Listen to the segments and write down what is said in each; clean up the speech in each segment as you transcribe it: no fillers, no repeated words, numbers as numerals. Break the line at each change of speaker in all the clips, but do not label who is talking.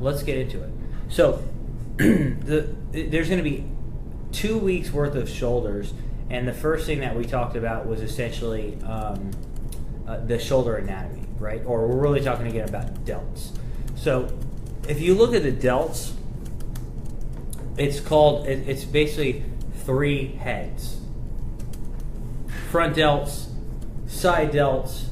let's get into it. So there's going to be 2 weeks worth of shoulders, and the first thing that we talked about was essentially the shoulder anatomy, right? Or we're really talking again about delts. So if you look at the delts, it's basically 3 heads: front delts, side delts,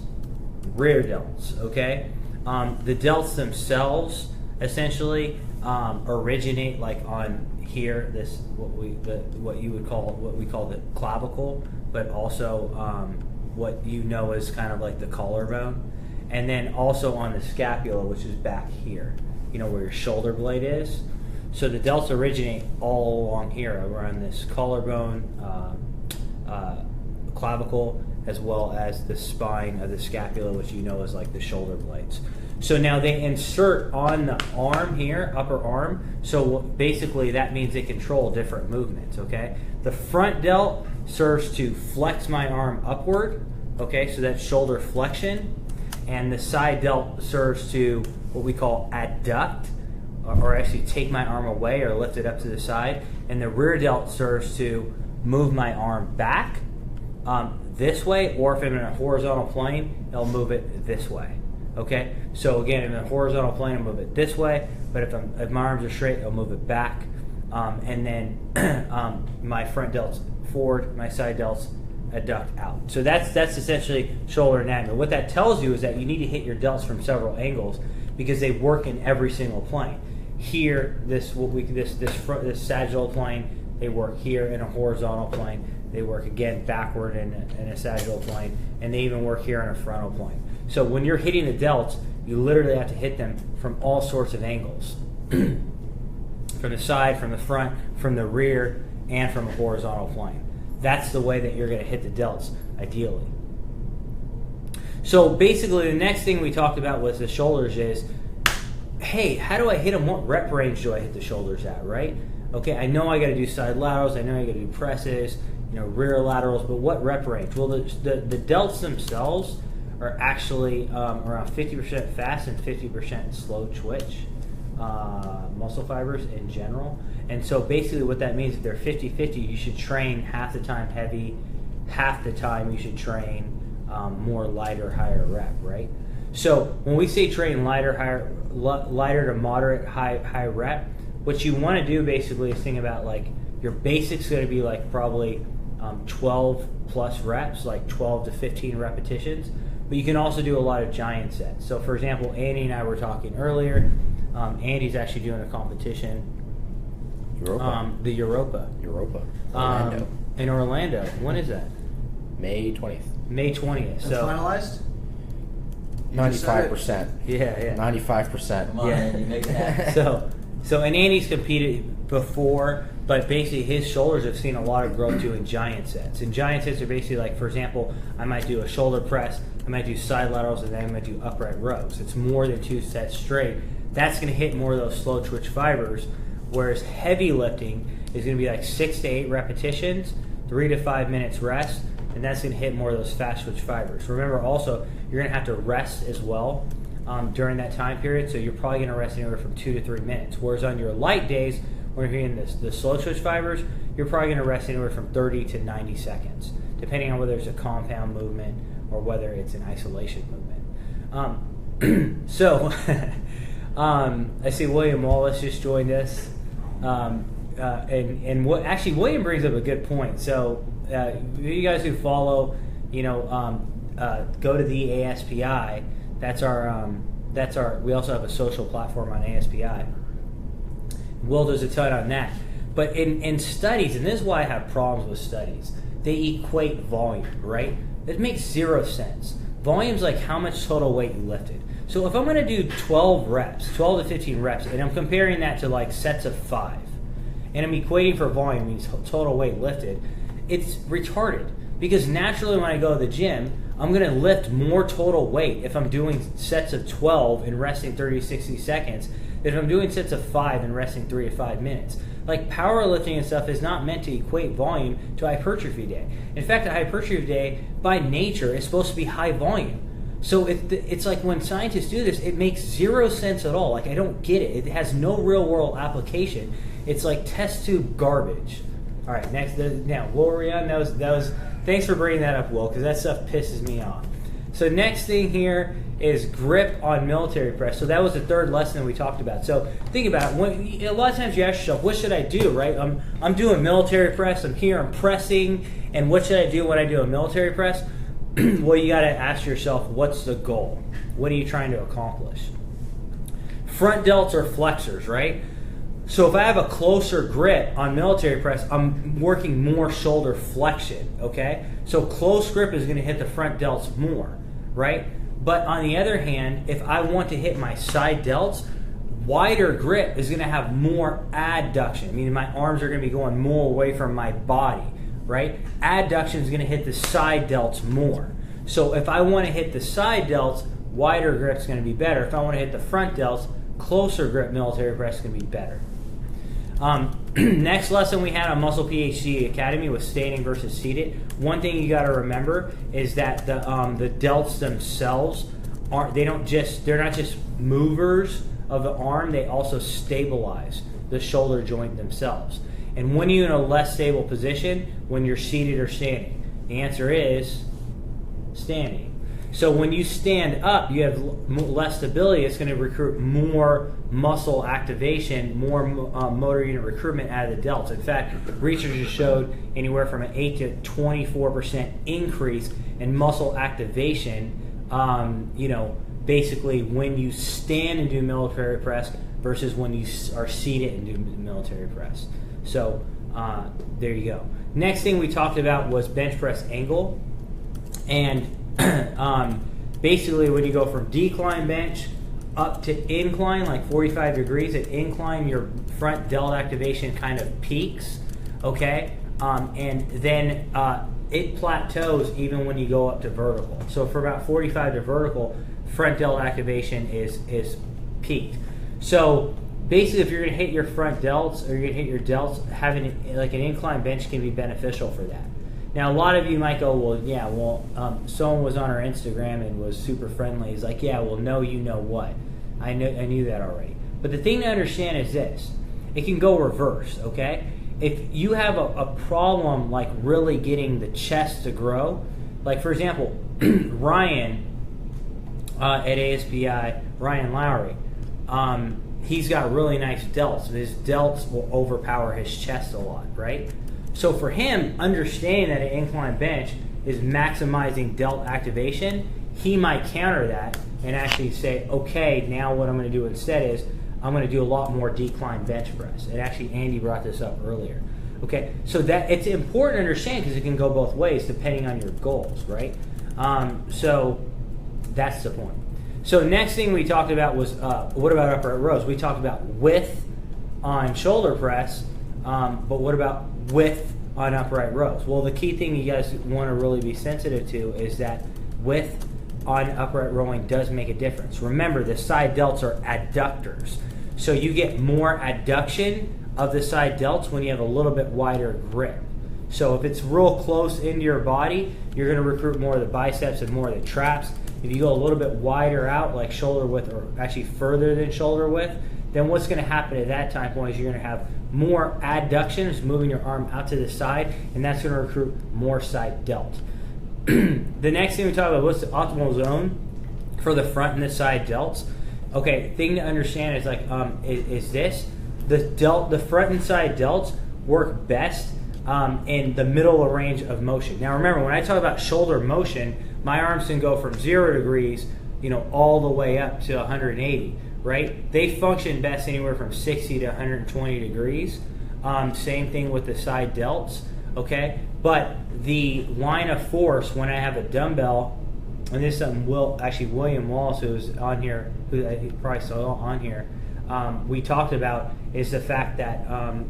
rear delts. Okay, the delts themselves essentially originate like on here, this what we call the clavicle, but also what you know as kind of like the collarbone, and then also on the scapula, which is back here, where your shoulder blade is. So the delts originate all along here, around this collarbone, clavicle, as well as the spine of the scapula, which you know is like the shoulder blades. So now they insert on the arm here, upper arm. So basically that means they control different movements, okay? The front delt serves to flex my arm upward, okay? So that's shoulder flexion. And the side delt serves to what we call adduct, or actually take my arm away or lift it up to the side. And the rear delt serves to move my arm back this way, or if I'm in a horizontal plane, it'll move it this way. Okay, so again, in a horizontal plane, I'll move it this way, but if my arms are straight, I'll move it back. And then my front delts forward, my side delts adduct out. So that's essentially shoulder anatomy. What that tells you is that you need to hit your delts from several angles because they work in every single plane. Here, this sagittal plane, they work here in a horizontal plane. They work again backward in a sagittal plane, and they even work here in a frontal plane. So when you're hitting the delts, you literally have to hit them from all sorts of angles. From the side, from the front, from the rear, and from a horizontal plane. That's the way that you're going to hit the delts, ideally. So basically the next thing we talked about with the shoulders is, hey, how do I hit them? What rep range do I hit the shoulders at, right? Okay, I know I got to do side laterals, I know I got to do presses, rear laterals, but what rep range? Well, the delts themselves are actually around 50% fast and 50% slow twitch muscle fibers in general. And so basically what that means, if they're 50-50, you should train half the time heavy, half the time you should train more lighter, higher rep, right? So when we say train lighter to moderate, high rep, what you want to do basically is think about like your basic's going to be like probably 12 plus reps, like 12 to 15 repetitions. But you can also do a lot of giant sets. So for example, Andy and I were talking earlier. Andy's actually doing a competition. The Europa.
Orlando.
In Orlando. When is that?
May 20th.
May 20th.
It's
so
finalized?
95%.
Yeah.
95%.
Come on, Andy, make it happen.
So and Andy's competed before, but basically his shoulders have seen a lot of growth too in giant sets. And giant sets are basically like, for example, I might do a shoulder press, I might do side laterals, and then I might do upright rows. It's more than 2 sets straight. That's going to hit more of those slow twitch fibers, whereas heavy lifting is going to be like 6 to 8 repetitions, 3 to 5 minutes rest, and that's going to hit more of those fast twitch fibers. Remember also, you're going to have to rest as well during that time period, so you're probably going to rest anywhere from 2 to 3 minutes. Whereas on your light days, when you're hitting the slow twitch fibers, you're probably going to rest anywhere from 30 to 90 seconds, depending on whether it's a compound movement or whether it's an isolation movement. I see William Wallace just joined us, and what actually William brings up a good point. So you guys who follow, go to the ASPI. That's our. We also have a social platform on ASPI. Will does a ton on that, but in studies, and this is why I have problems with studies. They equate volume, right? It makes 0 sense. Volume's like how much total weight you lifted. So if I'm going to do 12 to 15 reps, and I'm comparing that to like sets of 5, and I'm equating for volume means total weight lifted, it's retarded. Because naturally when I go to the gym, I'm going to lift more total weight if I'm doing sets of 12 and resting 30 to 60 seconds than if I'm doing sets of 5 and resting 3 to 5 minutes. Like powerlifting and stuff is not meant to equate volume to hypertrophy day. In fact, a hypertrophy day by nature is supposed to be high volume. So it's like when scientists do this, it makes zero sense at all. Like, I don't get it. It has no real world application. It's like test tube garbage. All right, next. Now, what were we on? That was. Thanks for bringing that up, Will, because that stuff pisses me off. So next thing here is grip on military press. So that was the third lesson that we talked about. So think about it. A lot of times you ask yourself, what should I do, right? I'm doing military press. I'm here. I'm pressing. And what should I do when I do a military press? Well, you got to ask yourself, what's the goal? What are you trying to accomplish? Front delts are flexors, right? So if I have a closer grip on military press, I'm working more shoulder flexion, okay? So close grip is going to hit the front delts more, right? But on the other hand, if I want to hit my side delts, wider grip is going to have more adduction, meaning my arms are going to be going more away from my body, right? Adduction is going to hit the side delts more. So if I want to hit the side delts, wider grip is going to be better. If I want to hit the front delts, closer grip military press is going to be better. Next lesson we had on Muscle Ph.D. Academy was standing versus seated. One thing you got to remember is that the delts themselves they're not just movers of the arm, they also stabilize the shoulder joint themselves. And when you're in a less stable position, when you're seated or standing, the answer is standing. So when you stand up, you have less stability. It's going to recruit more muscle activation, more motor unit recruitment out of the delts. In fact, researchers showed anywhere from an 8 to 24% increase in muscle activation, basically when you stand and do military press versus when you are seated and do military press. So there you go. Next thing we talked about was bench press angle. And basically when you go from decline bench up to incline, like 45 degrees at incline, your front delt activation kind of peaks, okay? And then it plateaus even when you go up to vertical. So for about 45 to vertical, front delt activation is peaked. So basically if you're going to hit your front delts or you're going to hit your delts, having like an incline bench can be beneficial for that. Now, a lot of you might go, someone was on our Instagram and was super friendly. He's like, yeah, well, no, you know what? I knew that already. But the thing to understand is this. It can go reverse, okay? If you have a problem like really getting the chest to grow, like for example, Ryan at ASPI, Ryan Lowry, he's got really nice delts. His delts will overpower his chest a lot, right? So for him, understanding that an incline bench is maximizing delt activation, he might counter that and actually say, okay, now what I'm going to do instead is I'm going to do a lot more decline bench press. And actually, Andy brought this up earlier. Okay, so that it's important to understand because it can go both ways depending on your goals, right? So that's the point. So next thing we talked about was what about upright rows? We talked about width on shoulder press, but what about width on upright rows? Well, the key thing you guys want to really be sensitive to is that width on upright rowing does make a difference. Remember, the side delts are adductors. So you get more adduction of the side delts when you have a little bit wider grip. So if it's real close into your body, you're going to recruit more of the biceps and more of the traps. If you go a little bit wider out, like shoulder width, or actually further than shoulder width, then what's going to happen at that time point is you're going to have more adductions, moving your arm out to the side, and that's going to recruit more side delt. The next thing we talk about, what's the optimal zone for the front and the side delts? Okay, thing to understand is like is this the front and side delts work best in the middle of range of motion. Now remember, when I talk about shoulder motion, my arms can go from 0 degrees, all the way up to 180. Right? They function best anywhere from 60 to 120 degrees. Same thing with the side delts, okay? But the line of force when I have a dumbbell, and this is something William Wallace, who's on here, who I probably saw on here, we talked about, is the fact that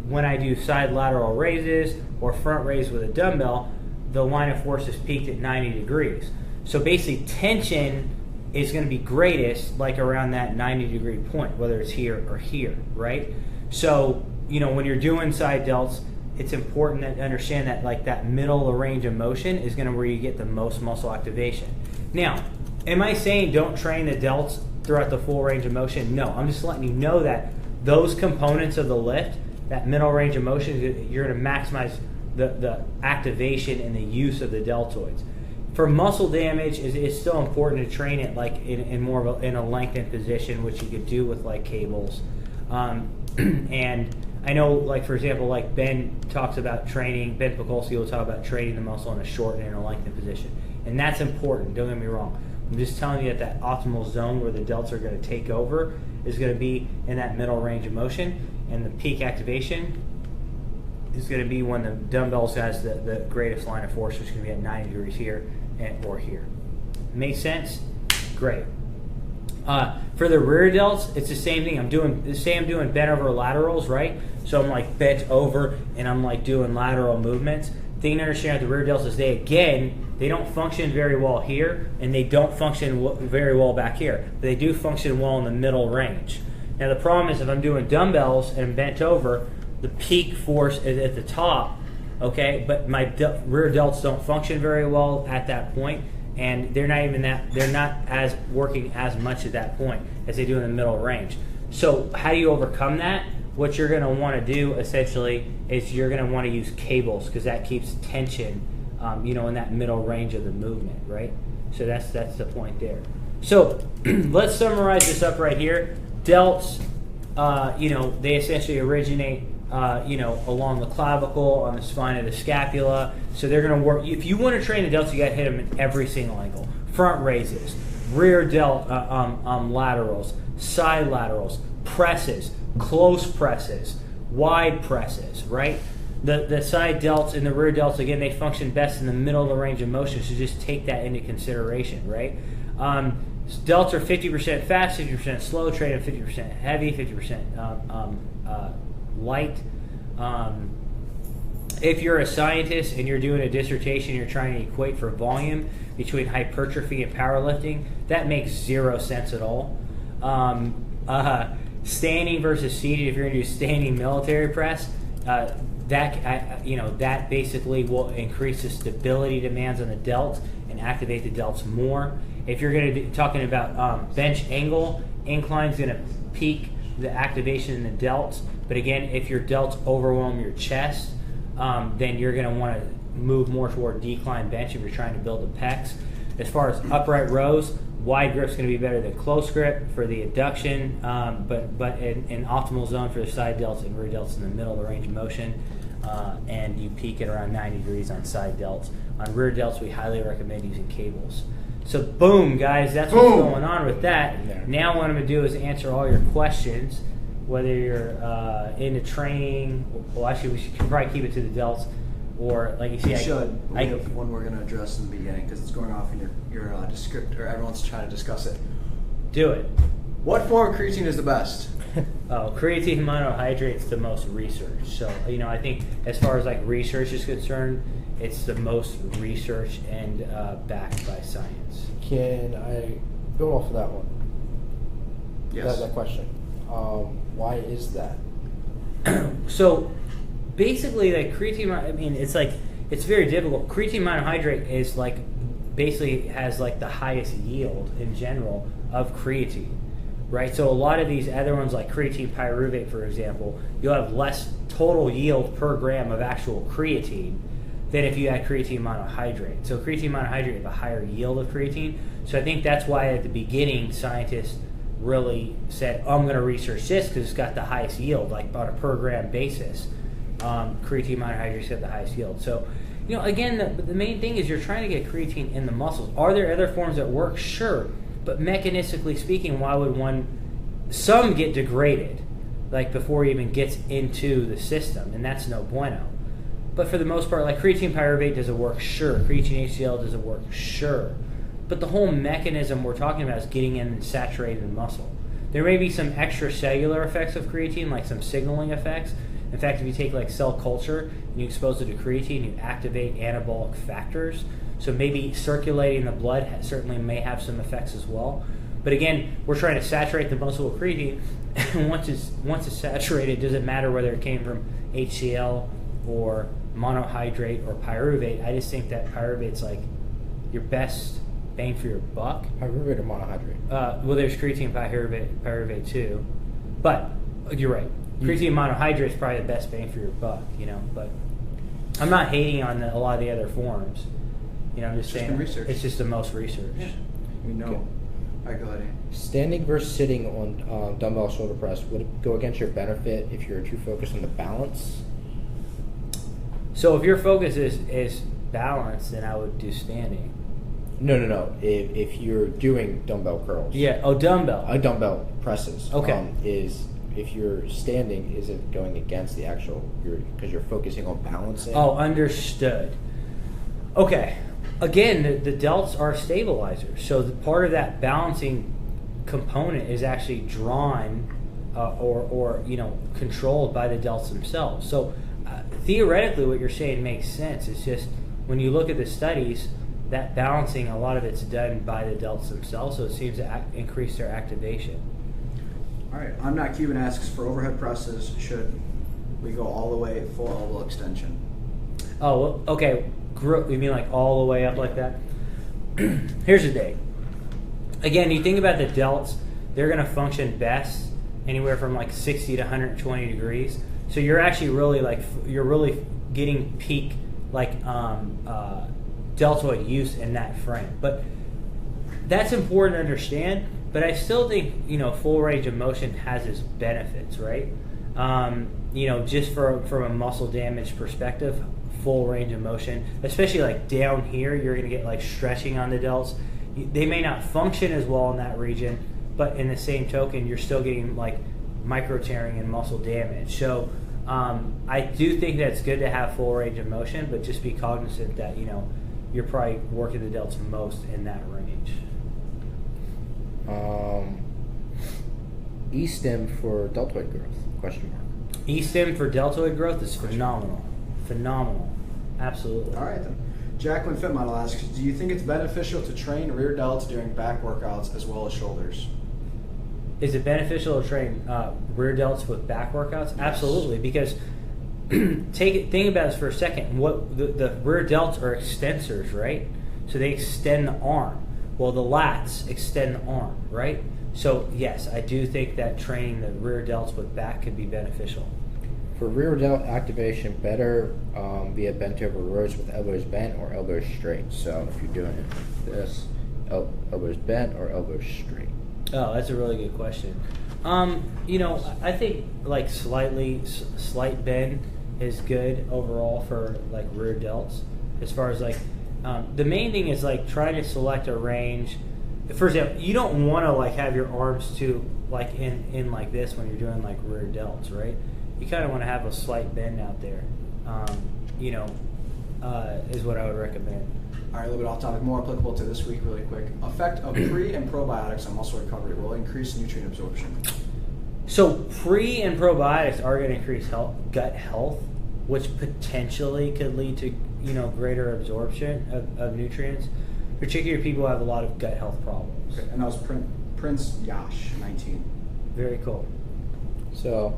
when I do side lateral raises or front raise with a dumbbell, the line of force is peaked at 90 degrees. So basically tension is going to be greatest like around that 90-degree point, whether it's here or here, right? So, when you're doing side delts, it's important to understand that like that middle of range of motion is going to where you get the most muscle activation. Now, am I saying don't train the delts throughout the full range of motion? No, I'm just letting you know that those components of the lift, that middle range of motion, you're going to maximize the activation and the use of the deltoids. For muscle damage, it's still important to train it like in more of in a lengthened position, which you could do with like cables. And I know, like for example, like Ben talks about training. Ben Pekulski will talk about training the muscle in a short and in a lengthened position, and that's important. Don't get me wrong. I'm just telling you that optimal zone where the delts are going to take over is going to be in that middle range of motion, and the peak activation is going to be when the dumbbells has the greatest line of force, which is going to be at 90 degrees here or here. Make sense? Great. For the rear delts, it's the same thing. I'm doing bent over laterals, right? So I'm like bent over and I'm like doing lateral movements. The thing to understand with the rear delts is they don't function very well here, and they don't function very well back here. But they do function well in the middle range. Now the problem is if I'm doing dumbbells and I'm bent over, the peak force is at the top, okay? But my rear delts don't function very well at that point, and they're not as working as much at that point as they do in the middle range. So how do you overcome that? What you're going to want to do essentially is you're going to want to use cables, because that keeps tension, in that middle range of the movement, right? So that's the point there. So let's summarize this up right here. Delts, they essentially originate, along the clavicle, on the spine of the scapula. So they're going to work. If you want to train the delts, you got to hit them in every single angle. Front raises, rear delt laterals, side laterals, presses, close presses, wide presses, right? The side delts and the rear delts, again, they function best in the middle of the range of motion, so just take that into consideration, right? Delts are 50% fast, 50% slow, train at 50% heavy, 50% light. If you're a scientist and you're doing a dissertation, you're trying to equate for volume between hypertrophy and powerlifting, that makes zero sense at all. Standing versus seated, if you're going to do standing military press, that basically will increase the stability demands on the delts and activate the delts more. If you're going to be talking about bench angle, incline is going to peak the activation in the delts. But again, if your delts overwhelm your chest, then you're going to want to move more toward decline bench if you're trying to build the pecs. As far as upright rows, wide grip is going to be better than close grip for the adduction, but in optimal zone for the side delts and rear delts in the middle of the range of motion, and you peak at around 90 degrees on side delts. On rear delts, we highly recommend using cables. So boom, guys, that's what's going on with that. Now what I'm going to do is answer all your questions, whether you're into training. Well, actually, we should probably keep it to the delts. Or, like you see,
We have one we're going to address in the beginning because it's going off in your descriptor. Everyone's trying to discuss it.
Do it.
What form of creatine is the best?
Creatine monohydrate's the most researched. So, I think as far as like research is concerned, it's the most researched and backed by science.
Can I build off of that one?
Yes.
That question. Why is that?
So, basically, like creatine, it's very difficult. Creatine monohydrate is basically has the highest yield in general of creatine, right? So a lot of these other ones, like creatine pyruvate, for example, you'll have less total yield per gram of actual creatine than if you had creatine monohydrate. So creatine monohydrate has a higher yield of creatine. So I think that's why at the beginning scientists really said, I'm going to research this because it's got the highest yield, like on a per gram basis. Creatine monohydrate's got the highest yield. So, again, the main thing is you're trying to get creatine in the muscles. Are there other forms that work? Sure. But mechanistically speaking, why would some get degraded, before it even gets into the system, and that's no bueno. But for the most part, creatine pyruvate, does it work? Sure. Creatine HCl, does it work? Sure. But the whole mechanism we're talking about is getting in and saturating the muscle. There may be some extracellular effects of creatine, like some signaling effects. In fact, if you take cell culture and you expose it to creatine, you activate anabolic factors. So maybe circulating the blood certainly may have some effects as well. But again, we're trying to saturate the muscle with creatine. And once it's saturated, it doesn't matter whether it came from HCl or monohydrate or pyruvate. I just think that pyruvate's your best bang for your buck.
Pyruvate or monohydrate?
Well, there's creatine pyruvate too, but you're right. Creatine monohydrate is probably the best bang for your buck, But I'm not hating on a lot of the other forms. I'm just saying it's just the most research.
Yeah. We know.
Okay.
All right, go ahead. Ian.
Standing versus sitting on dumbbell shoulder press, would it go against your benefit if you're too focused on the balance?
So if your focus is balance, then I would do standing.
No. If you're doing dumbbell curls.
Yeah. Oh, dumbbell.
Dumbbell presses.
Okay.
If you're standing, is it going against the actual, because you're focusing on balancing?
Oh, understood. Okay. Again, the delts are stabilizers. So part of that balancing component is actually drawn or controlled by the delts themselves. So theoretically, what you're saying makes sense. It's just when you look at the studies, that balancing, a lot of it's done by the delts themselves. So it seems to increase their activation.
All right. I'm Not Cuban asks, for overhead presses, should we go all the way full elbow extension?
Oh, well, okay. You mean like all the way up like that? Here's the thing. Again, you think about the delts, they're going to function best anywhere from like 60 to 120 degrees. So you're actually really getting peak deltoid use in that frame. But that's important to understand. But I still think full range of motion has its benefits, right? Just from a muscle damage perspective, full range of motion, especially like down here, you're going to get like stretching on the delts. They may not function as well in that region, but in the same token, you're still getting like micro tearing and muscle damage. So I do think that it's good to have full range of motion, but just be cognizant that you're probably working the delts most in that range.
E-stim for deltoid growth? ?
E-stim for deltoid growth is phenomenal. Phenomenal. Absolutely.
All right, then. Jacqueline Fitmodel asks, do you think it's beneficial to train rear delts during back workouts as well as shoulders?
Is it beneficial to train rear delts with back workouts? Yes. Absolutely, because think about this for a second. What the rear delts are extensors, right? So they extend the arm. Well, the lats extend the arm, right? So yes, I do think that training the rear delts with back could be beneficial.
For rear delt activation, better via bent over rows with elbows bent or elbows straight. So if you're doing it like this, elbows bent or elbows straight.
Oh, that's a really good question. I think like slight bend is good overall for like rear delts. As far as like the main thing is like trying to select a range. For example, you don't want to like have your arms too like in like this when you're doing like rear delts, right? You kind of want to have a slight bend out there, is what I would recommend.
All right, a little bit off topic, more applicable to this week really quick. Effect of pre and probiotics on muscle recovery will increase nutrient absorption.
So pre and probiotics are going to increase gut health, which potentially could lead to greater absorption of nutrients, particularly people who have a lot of gut health problems.
Okay, and that was Prince Yash, 19.
Very cool.
So,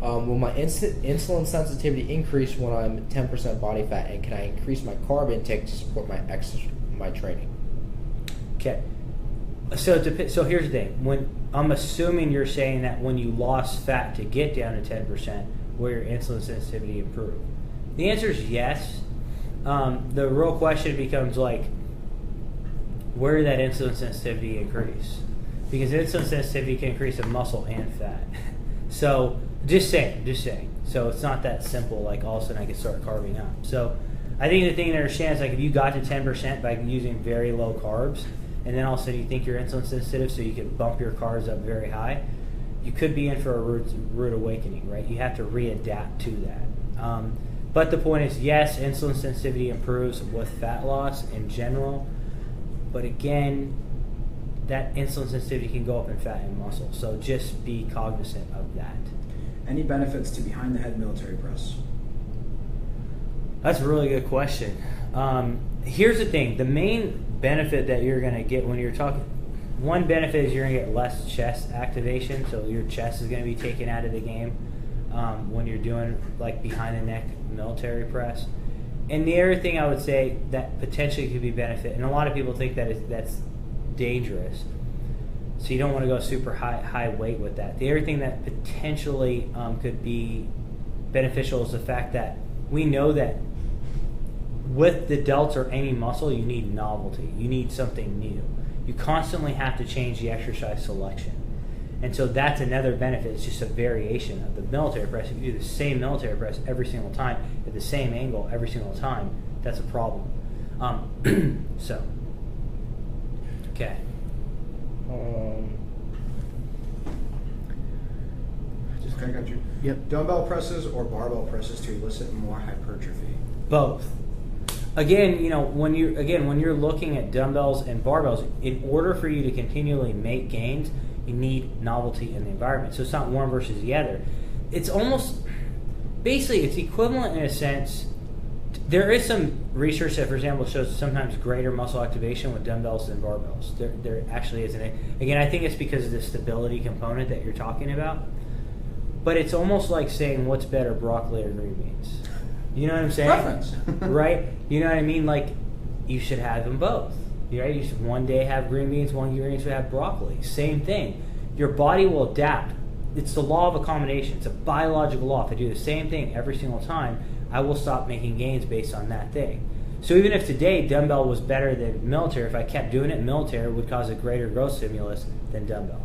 will my insulin sensitivity increase when I'm 10% body fat, and can I increase my carb intake to support my training?
Okay. So here's the thing. When I'm assuming you're saying that when you lost fat to get down to 10%, will your insulin sensitivity improve? The answer is yes. The real question becomes like, where did that insulin sensitivity increase? Because insulin sensitivity can increase in muscle and fat. So just saying. So it's not that simple, like all of a sudden I can start carving up. So I think the thing to understand is like if you got to 10% by using very low carbs, and then all of a sudden you think you're insulin sensitive so you can bump your carbs up very high, you could be in for a rude awakening, right? You have to readapt to that. But the point is, yes, insulin sensitivity improves with fat loss in general, but again, that insulin sensitivity can go up in fat and muscle. So just be cognizant of that.
Any benefits to behind the head military press?
That's a really good question. Here's the thing. The main benefit that you're going to get when you're talking, one benefit is you're going to get less chest activation. So your chest is going to be taken out of the game when you're doing like behind the neck military press. And the other thing I would say that potentially could be benefit, and a lot of people think that that's dangerous, so you don't want to go super high weight with that. The other thing that potentially could be beneficial is the fact that we know that with the delts or any muscle, you need novelty. You need something new. You constantly have to change the exercise selection. And so that's another benefit. It's just a variation of the military press. If you do the same military press every single time at the same angle every single time, that's a problem. So, okay.
I got you.
Yep.
Dumbbell presses or barbell presses to elicit more hypertrophy?
Both. Again, when you're looking at dumbbells and barbells, in order for you to continually make gains, you need novelty in the environment. So it's not one versus the other. It's almost, basically, it's equivalent in a sense. There is some research that, for example, shows sometimes greater muscle activation with dumbbells than barbells. There actually isn't. Again, I think it's because of the stability component that you're talking about. But it's almost like saying, what's better, broccoli or green beans? You know what I'm saying?
Preference.
Right? You know what I mean? Like, you should have them both. Right? You should one day have green beans, one day you should have broccoli. Same thing. Your body will adapt. It's the law of accommodation. It's a biological law. If I do the same thing every single time, I will stop making gains based on that thing. So even if today dumbbell was better than military, if I kept doing it, military would cause a greater growth stimulus than dumbbell.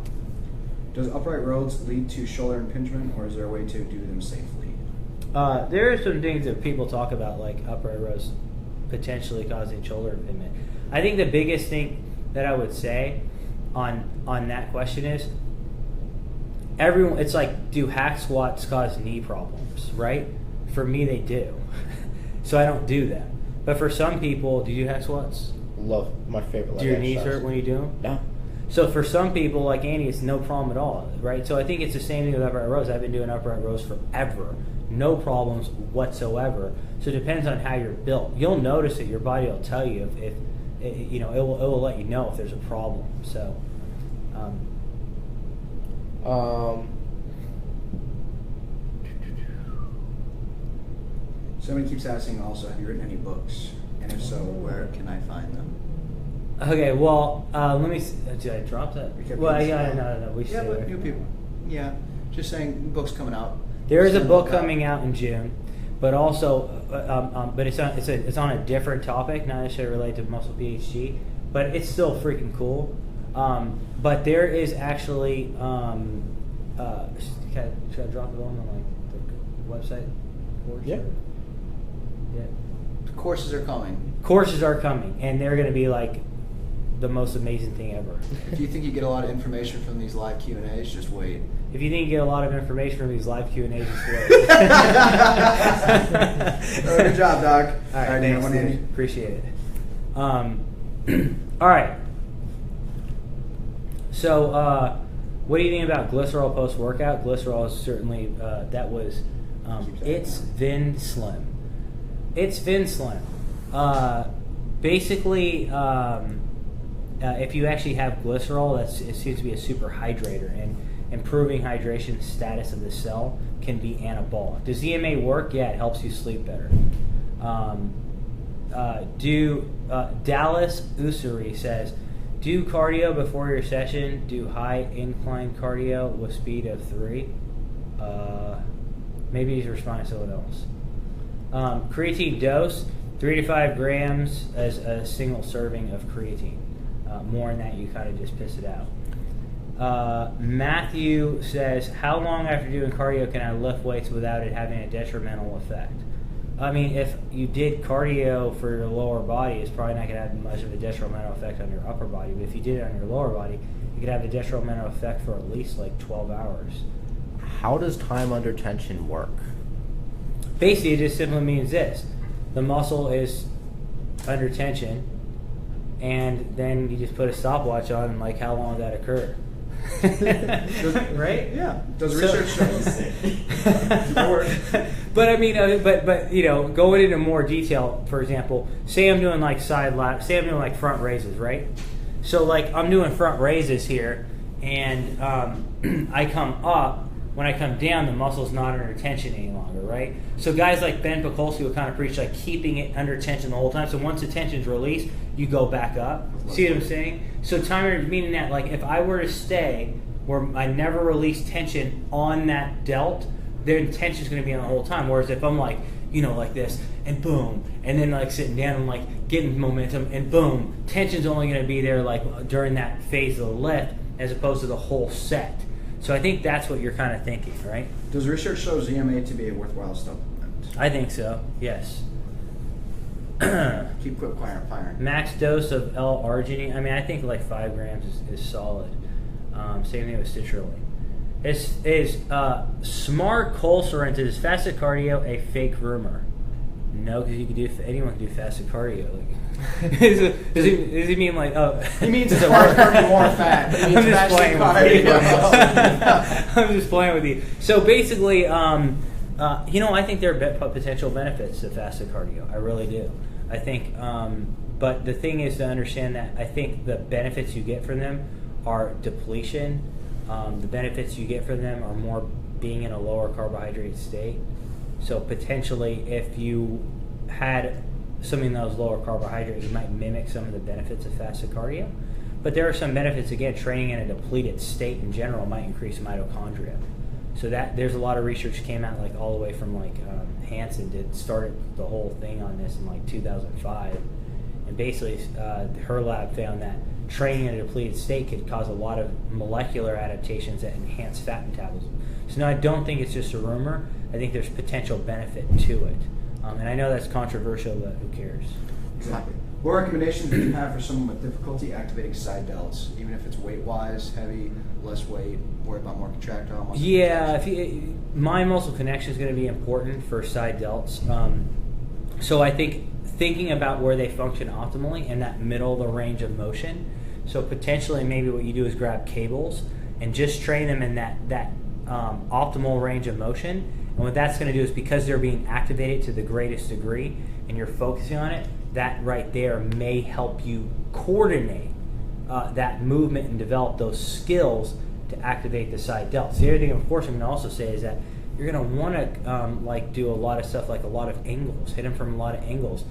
Does upright rows lead to shoulder impingement, or is there a way to do them safely?
There are some things that people talk about, like upright rows potentially causing shoulder impingement. I think the biggest thing that I would say on that question is, everyone. It's like, do hack squats cause knee problems? Right? For me, they do. So I don't do them. But for some people, do you do hack squats?
Love my favorite.
Do your knees hurt when you do them?
No.
So for some people, like Andy, it's no problem at all, right? So I think it's the same thing with upright rows. I've been doing upright rows forever. No problems whatsoever. So it depends on how you're built. You'll notice it. Your body will tell you if it will let you know if there's a problem. So,
Somebody keeps asking also, have you written any books? And if so, where can I find them?
okay, well, let me see. Did I drop that?
We kept
Well,
being
yeah,
slow.
no. We
Yeah,
stay
but
there.
new people. Yeah, just saying, books coming out.
There is a
Soon
book
like that.
coming out in June, but also, but it's on a different topic, not necessarily related to Muscle Ph.D., but it's still freaking cool. But there is actually, should I drop it on like the website? Course?
Yeah.
Yeah.
The courses are coming.
Courses are coming, and they're going to be like the most amazing thing ever.
If you think you get a lot of information from these live Q&As, just wait.
If you think you get a lot of information from these live Q&As, just wait.
Good job, Doc.
All right, thanks, dude. Appreciate it. All right. So, what do you think about glycerol post-workout? Glycerol is certainly, it's Vin Slim. It's Vin Slim. Basically, if you actually have glycerol, it seems to be a super hydrator, and improving hydration status of the cell can be anabolic. Does EMA work? Yeah, it helps you sleep better. Dallas Usuri says, do cardio before your session. Do high incline cardio with speed of 3. Maybe he's responding to someone else. Creatine dose, 3 to 5 grams as a single serving of creatine. More than that, you kind of just piss it out. Matthew says, how long after doing cardio can I lift weights without it having a detrimental effect? I mean, if you did cardio for your lower body, it's probably not going to have much of a detrimental effect on your upper body. But if you did it on your lower body, it could have a detrimental effect for at least like 12 hours.
How does time under tension work?
Basically, it just simply means this. The muscle is under tension, and then you just put a stopwatch on, and like, how long did that occur? Right?
Yeah. Does research show?
But I mean, but you know, going into more detail, for example, say I'm doing like say I'm doing like front raises, right? So like I'm doing front raises here, and I come up. when I come down, the muscle's not under tension any longer, right? So guys like Ben Pakulski will kind of preach like keeping it under tension the whole time. So once the tension's released, you go back up. See what I'm saying? So timer meaning that like if I were to stay where I never release tension on that delt, their tension's going to be on the whole time. Whereas if I'm like, you know, like this, and boom, and then like sitting down and like getting momentum, and boom, tension's only going to be there like during that phase of the lift as opposed to the whole set. So I think that's what you're kind of thinking, right?
Does research show ZMA to be a worthwhile supplement?
I think so, yes.
Keep quick firing.
Max dose of L-arginine, I mean, I think like 5 grams is solid. Same thing with citrulline. Is smart cholesterol is fasted cardio a fake rumor? No, because you can do anyone can do fasted cardio. Like, does he mean like
He means smart cardio more fat. He means fasted cardio.
I'm just playing with you. So basically, I think there are potential benefits to fasted cardio. I really do. I think, but the thing is to understand that I think the benefits you get from them are depletion. The benefits you get from them are more being in a lower carbohydrate state. So potentially, if you had something that was lower carbohydrate, you might mimic some of the benefits of fasted cardio. But there are some benefits, again, training in a depleted state in general might increase mitochondria. So that there's a lot of research came out like all the way from like Hansen started the whole thing on this in like 2005. And basically her lab found that training in a depleted state could cause a lot of molecular adaptations that enhance fat metabolism. So no, I don't think it's just a rumor. I think there's potential benefit to it. And I know that's controversial, but who cares?
Exactly. What recommendations would you have for someone with difficulty activating side delts, even if it's weight-wise, heavy, less weight, worry about more contractile muscle?
Yeah, mind muscle connection is going to be important for side delts. So I think thinking about where they function optimally in that middle of the range of motion. So potentially maybe what you do is grab cables and just train them in that optimal range of motion. And what that's going to do is because they're being activated to the greatest degree and you're focusing on it, that right there may help you coordinate that movement and develop those skills to activate the side delts. The other thing, of course, I'm going to also say is that you're going to want to do a lot of stuff like a lot of angles, hit them from a lot of angles.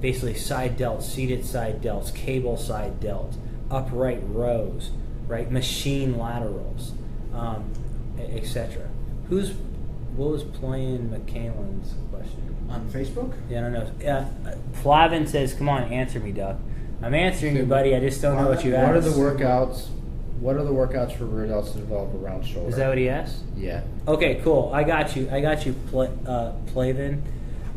Basically side delts, seated side delts, cable side delts, upright rows, right? Machine laterals, etc. What was playing McCallan's question?
On Facebook?
Yeah, I don't know. Flavin says, "Come on, answer me, Doug." I'm answering you, buddy. I just don't know what you asked.
What are the workouts for rear delts to develop a round shoulder?
Is that what he asked?
Yeah.
Okay, cool. I got you, Flavin.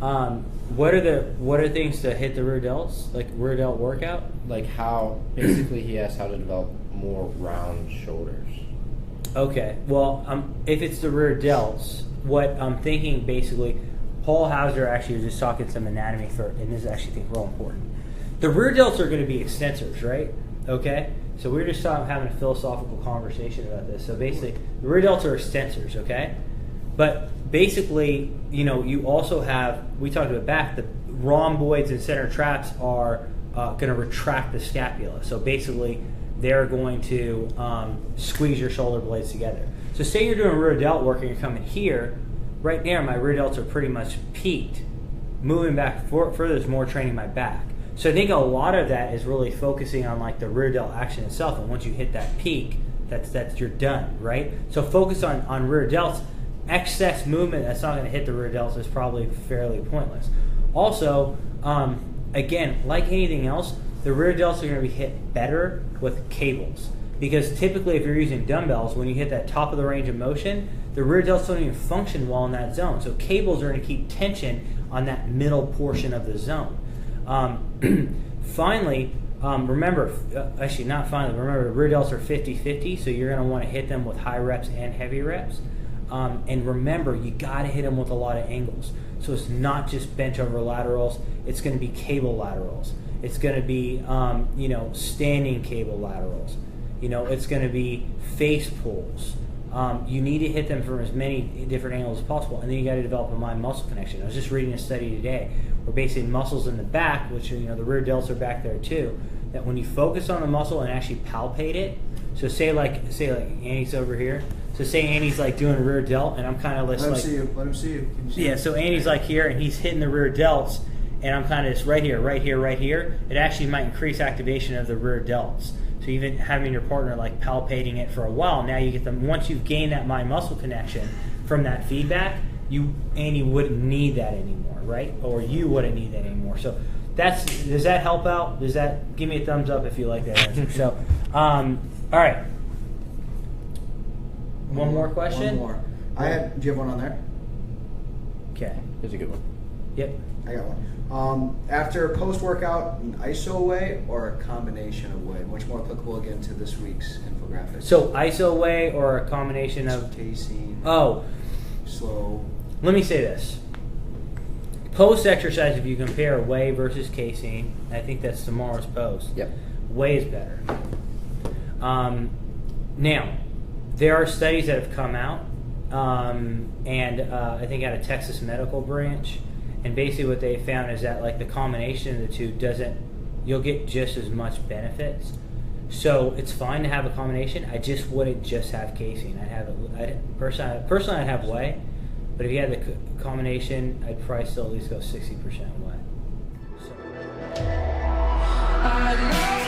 What are things to hit the rear delts? Like rear delt workout?
Like how, basically he asked how to develop more round shoulders.
Okay, well, if it's the rear delts, what I'm thinking basically, Paul Hauser actually was just talking some anatomy and this is actually, I think, real important. The rear delts are going to be extensors, right? Okay? So we were just having a philosophical conversation about this. So basically, the rear delts are extensors, okay? But basically, you also have, we talked about back, the rhomboids and center traps are going to retract the scapula. So basically, they're going to squeeze your shoulder blades together. So say you're doing rear delt work and you're coming here, right there my rear delts are pretty much peaked. Moving back further is more training my back. So I think a lot of that is really focusing on like the rear delt action itself, and once you hit that peak, that's you're done, right? So focus on rear delts. Excess movement that's not going to hit the rear delts is probably fairly pointless. Also, again, like anything else, the rear delts are going to be hit better with cables. Because typically if you're using dumbbells, when you hit that top of the range of motion, the rear delts don't even function well in that zone. So cables are going to keep tension on that middle portion of the zone. Finally, remember rear delts are 50-50, so you're going to want to hit them with high reps and heavy reps. And remember, you got to hit them with a lot of angles. So it's not just bench over laterals, it's going to be cable laterals. It's going to be, standing cable laterals. It's going to be face pulls. You need to hit them from as many different angles as possible, and then you got to develop a mind-muscle connection. I was just reading a study today where basically muscles in the back, which the rear delts are back there too, that when you focus on the muscle and actually palpate it, so say like Annie's over here, So say Andy's like doing a rear delt, and I'm kind of
Let him
like,
see you. Let him see you. Can you see
yeah.
him?
So Andy's like here, and he's hitting the rear delts, and I'm kind of just right here, right here, right here. It actually might increase activation of the rear delts. So even having your partner like palpating it for a while, now you get them. Once you've gained that mind muscle connection from that feedback, Andy wouldn't need that anymore, right? Or you wouldn't need that anymore. So does that help out? Does that give me a thumbs up if you like that answer? So, all right. One more question.
One more. Do you have one on there?
Okay.
Here's a good one.
Yep.
I got one. After post-workout, an iso weigh or a combination of weigh? Much more applicable again to this week's infographics.
So iso weigh or a combination of
casein.
Oh,
Slow.
let me say this. Post-exercise, if you compare whey versus casein, I think that's tomorrow's post.
Yep.
Whey is better. Now, there are studies that have come out, and I think out of Texas Medical Branch, and basically what they found is that like the combination of the two you'll get just as much benefits. So it's fine to have a combination. I just wouldn't just have casein. Personally, I'd have whey, but if you had the combination, I'd probably still at least go 60% whey. So.